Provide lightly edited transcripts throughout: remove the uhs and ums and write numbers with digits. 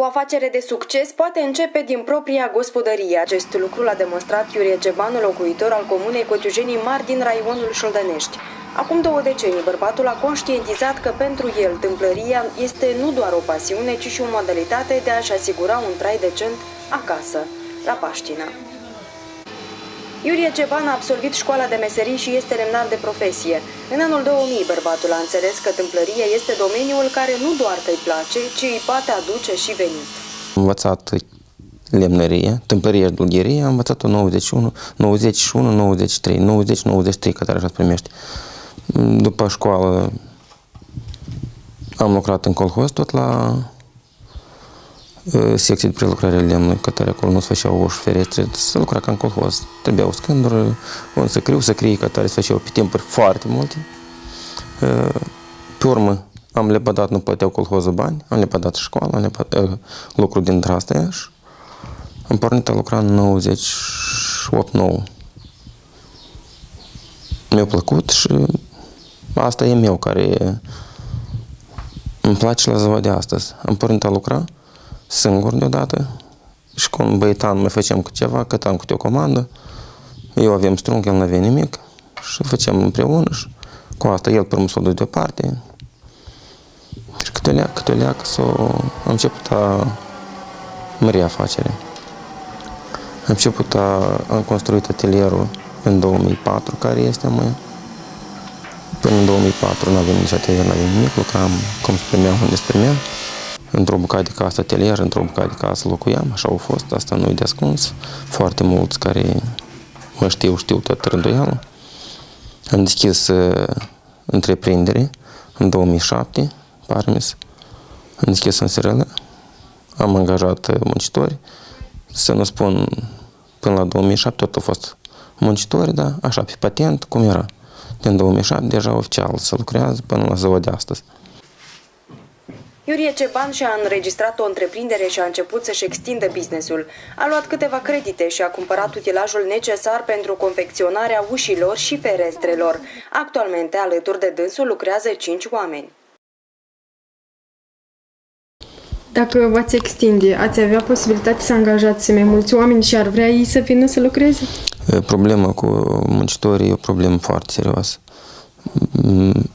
O afacere de succes poate începe din propria gospodărie. Acest lucru l-a demonstrat Iurie Ceban, locuitor al comunei Cotiujenii Mari din raionul Șoldănești. Acum 2 decenii, bărbatul a conștientizat că pentru el tâmplăria este nu doar o pasiune, ci și o modalitate de a-și asigura un trai decent acasă, la Paștina. Iurie Ceban a absolvit școala de meserii și este lemnar de profesie. În anul 2000, bărbatul a înțeles că tâmplăria este domeniul care nu doar că îi place, ci îi poate aduce și venit. Am învățat lemnărie, tâmplărie și dulgherie, am învățat-o 91, 93, 90-93, că tare așa se primește. După școală am lucrat în colhoz, tot la secții de prelucrare lemnului, că tare acolo nu se făceau uși, ferestre, să lucra ca în colhoz. Trebuiau scânduri, un să crie, că tare se făceau pe timpuri foarte multe. Pe urmă am lepădat, nu plăteau colhozul bani, am lepădat școala, am lepădat lucru din Drastea și am pornit a lucra în 98-9. Mi-a plăcut și asta e meu, care îmi place la ziua de astăzi. Am pornit a lucra singur deodată și cu un băietan mai făceam cu ceva, cătam câte o comandă. Eu aveam strung, el n-avea nimic și făceam împreună și cu asta el părmă s-o dus deoparte. Și câte o leacă am început a mări afacerea. Am construit atelierul în 2004, care este a mea. Până în 2004 nu avem nici atelier, nu avem nimic, lucram cum se primea, unde se primea. Într-o bucată de casă atelier, într-o bucată de casă locuiam, așa au fost, asta nu-i de ascuns. Foarte mulți care mă știu tot rânduială. Am deschis întreprindere în 2007, parmis. Am deschis în Sirele, am angajat muncitori. Să nu spun, până la 2007 tot au fost muncitori, dar așa, pe patent, cum era. Din 2007 deja oficial se lucrează până la ziua de astăzi. Iurie Ceban și-a înregistrat o întreprindere și a început să-și extindă businessul. A luat câteva credite și a cumpărat utilajul necesar pentru confecționarea ușilor și ferestrelor. Actualmente, alături de dânsul, lucrează 5 oameni. Dacă v-ați extinde, ați avea posibilitatea să angajați mai mulți oameni și ar vrea ei să vină să lucreze? Problema cu muncitorii e o problemă foarte serioasă.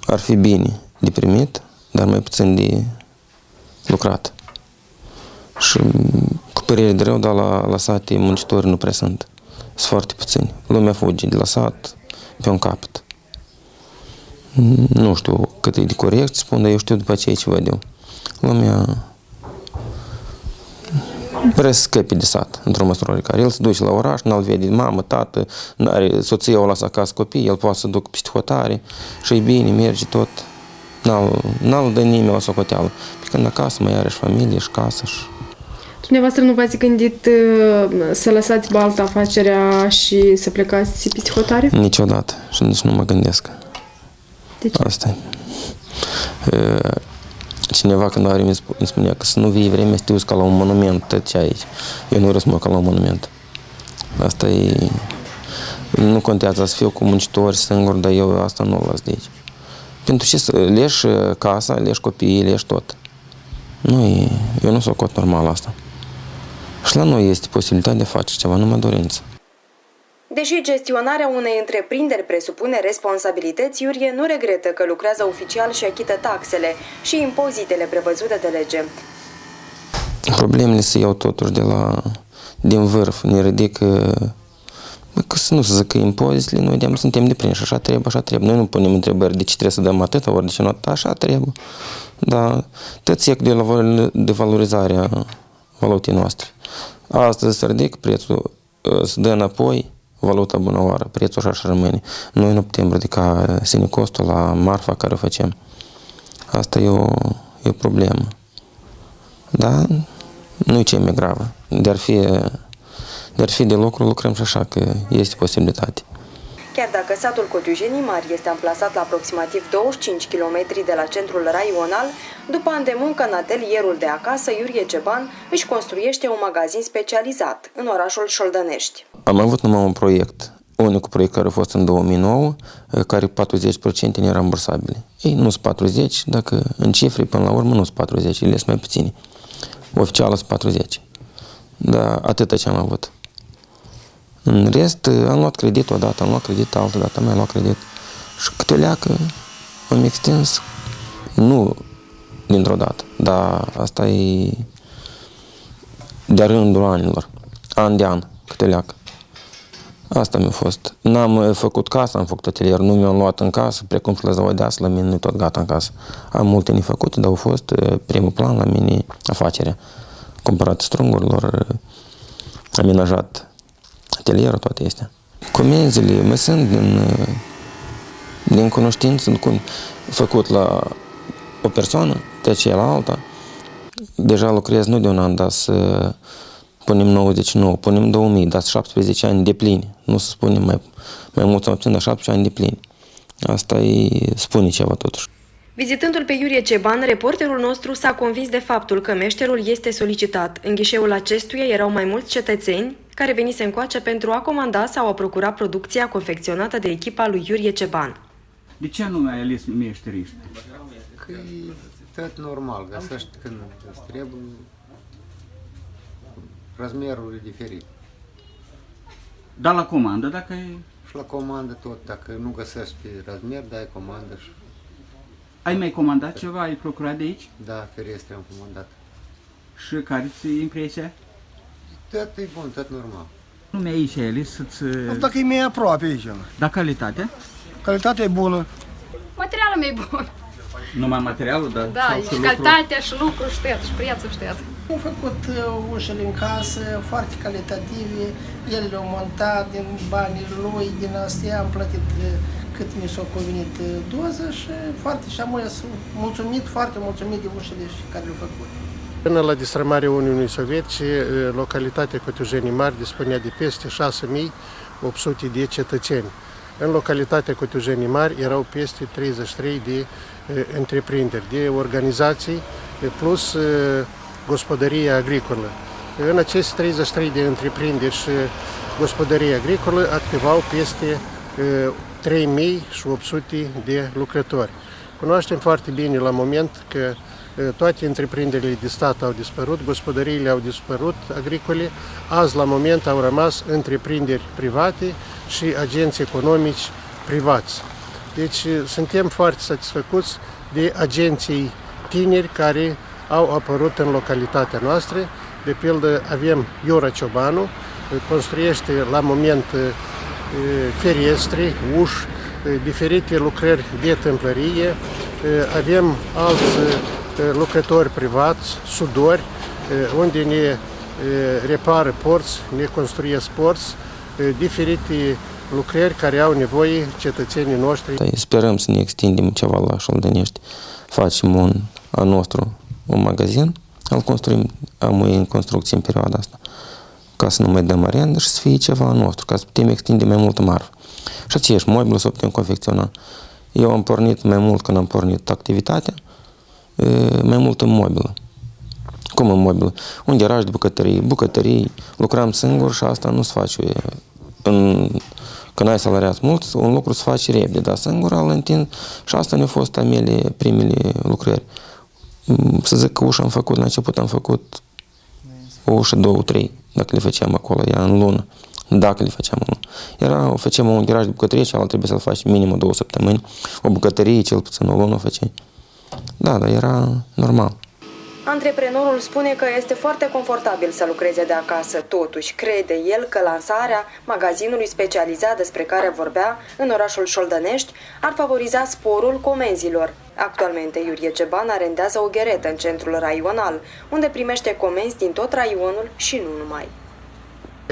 Ar fi bine de primit, dar mai puțin de lucrat. Și cu părere de rău, dar la sate muncitorii nu prea sunt. Sunt foarte puțini. Lumea fuge de la sat pe un capăt. Nu știu cât e de corect, spun, dar eu știu după aceea ce văd eu. Lumea vrea să scăpe de sat, într-o măsură care el se duce la oraș, n-al vede mamă, tată, n-are, soția o lasă acasă copii, el poate să ducă peste hotare și e bine, merge tot. N-al dă nimeni la socoteală. Pe când acasă mai are și familie și casă. Dumneavoastră nu v-ați gândit să lăsați baltă afacerea și să plecați peste hotare? Niciodată și nici nu mă gândesc. De ce? Asta e. Cineva când îmi spunea că să nu vii vremea să te uiți ca la un monument, tot ce aici. Eu nu răspund ca la un monument. Asta e... Nu contează să fiu cu muncitori singur, dar eu asta nu o las de aici. Pentru ce să leși casa, leși copiii, leși tot. Eu nu socot normal asta. Și la noi este posibilitatea de a face ceva, numai dorință. Deși gestionarea unei întreprinderi presupune responsabilități, Iurie nu regretă că lucrează oficial și achită taxele și impozitele prevăzute de lege. Problemele se iau totuși din vârf, ne ridică. Că să nu se zică impozitele, noi suntem deprinși, așa trebuie. Noi nu punem întrebări de ce trebuie să dăm atâta, ori de ce nu atâta, așa trebuie. Dar tot sec de valorizarea valutei noastre. Astăzi se ridică prețul, se dă înapoi valuta bună oară, prețul așa rămâne. Noi nu putem ridica costul la marfa care o facem. Asta e o problemă. Dar nu e cea mai gravă. De-ar fi de lucru, lucrăm și așa, că este posibilitate. Chiar dacă satul Cotiujenii Mari este amplasat la aproximativ 25 km de la centrul raional, după ani de muncă în atelierul de acasă, Iurie Ceban își construiește un magazin specializat în orașul Șoldănești. Am avut numai un proiect, unicul proiect care a fost în 2009, care 40% nerambursabile. Ei, nu sunt 40, dacă în cifre, până la urmă, nu sunt 40, ele sunt mai puține. Oficială sunt 40. Dar atâta ce am avut. În rest, am luat credit odată, am luat credit altă dată, am mai luat credit. Și câte leacă am extins, nu dintr-o dată, dar asta e de-a rândul anilor, an de an, câte leacă. Asta mi-a fost. N-am făcut casă, am făcut atelier, nu mi-am luat în casă, precum și la Zăvodeasă, la mine nu tot gata în casă. Am multe nefăcute, dar au fost primul plan la mine afacerea. Cumpărat strungurilor, amenajat atelierul, toate astea. Comenzile mă sunt din cunoștință, făcut la o persoană, de aceea la alta. Deja lucrez nu de un an, dar să punem 99, punem 2000, dar 17 ani de plini. Nu să spunem mai mult sau puțin, dar 17 ani de plini. Asta spune ceva totuși. Vizitându-l pe Iurie Ceban, reporterul nostru s-a convins de faptul că meșterul este solicitat. În ghișeul acestuia erau mai mulți cetățeni care venise încoace pentru a comanda sau a procura producția confecționată de echipa lui Iurie Ceban. De ce nu ai ales meșteriști? Că e tot normal, găsești când îți trebuie, razmerul e diferit. Dar la comandă, dacă e... Și la comandă tot, dacă nu găsești pe razmer, dai comandă și... Ai mai comandat ceva? Ai procurat de aici? Da, ferestre am comandat. Și care-ți impresia? Tot e bun, tot normal. Nume aici ai ales să-ți... Dacă e mai aproape aici. Dar calitatea? Calitatea e bună. Materialul meu e bun. Numai materialul, dar... Da, și calitatea, și lucrul, și prețul, Am făcut ușele în casă, foarte calitative, el le-a montat din banii lui, din astea am plătit cât mi s-a convenit doză și foarte, și am mulțumit, foarte mulțumit de ușele care le-au făcut. Până la destrămarea Uniunii Sovietice, localitatea Cotiujenii Mari dispunea de peste 6.800 de cetățeni. În localitatea Cotiujenii Mari erau peste 33 de întreprinderi, de organizații, plus gospodărie agricolă. În aceste 33 de întreprinderi și gospodărie agricolă activau peste 3.800 de lucrători. Cunoaștem foarte bine la moment că toate întreprinderile de stat au dispărut, gospodăriile au dispărut agricole, azi la moment au rămas întreprinderi private și agenți economici privați. Deci suntem foarte satisfăcuți de agenții tineri care au apărut în localitatea noastră. De pildă avem Iura Ciobanu, construiește la moment ferestre, uși, diferite lucrări de tâmplărie. Avem alți lucrători privați, sudori, unde ne repară porți, ne construiesc porți, diferite lucrări care au nevoie cetățenii noștri. Sperăm să ne extindem ceva la Șoldănești. Facem a nostru un magazin, îl construim, am în construcție în perioada asta, ca să nu mai dăm arendă și să fie ceva a nostru, ca să putem extinde mai multă marfă. Și aceeași mobilă să o putem confecționa. Eu am pornit mai mult când am pornit activitatea, mai mult în mobilă. Cum în mobilă? Un garaj de bucătării, lucram singur și asta nu se face. Când ai salariați mulți, un lucru se face repede, dar singur îl întind și asta ne-au fost primele lucrări. Să zic că ușa am făcut, la început am făcut o ușă, 2-3, dacă le făceam acolo, ea în lună. Dacă le făceam în lună. Făceam un garaj de bucătărie și ala trebuie să-l faci minim 2 săptămâni. O bucătărie, cel puțin o lună o făceai. Da, dar era normal. Antreprenorul spune că este foarte confortabil să lucreze de acasă. Totuși, crede el că lansarea magazinului specializat despre care vorbea în orașul Șoldănești ar favoriza sporul comenzilor. Actualmente, Iurie Ceban arendează o gheretă în centrul raional, unde primește comenzi din tot raionul și nu numai.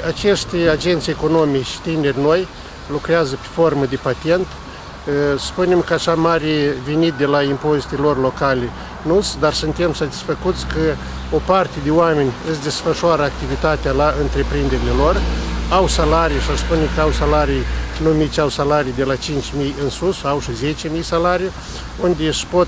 Acești agenți economici tineri noi lucrează pe formă de patent. Spunem că așa mari venit de la impozitele lor locale nu, dar suntem satisfăcuți că o parte de oameni își desfășoară activitatea la întreprinderile lor, au salarii și aș spune că au salarii nu mici, au salarii de la 5.000 în sus, au și 10.000 salarii, unde își pot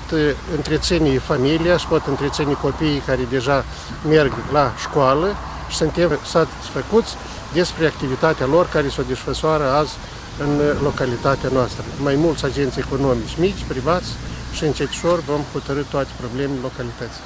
întreține familia, își pot întreține copiii care deja merg la școală și suntem satisfăcuți despre activitatea lor care se desfășoară azi în localitatea noastră. Mai mulți agenți economici mici, privați și încet ușor vom hotărî toate problemele localității.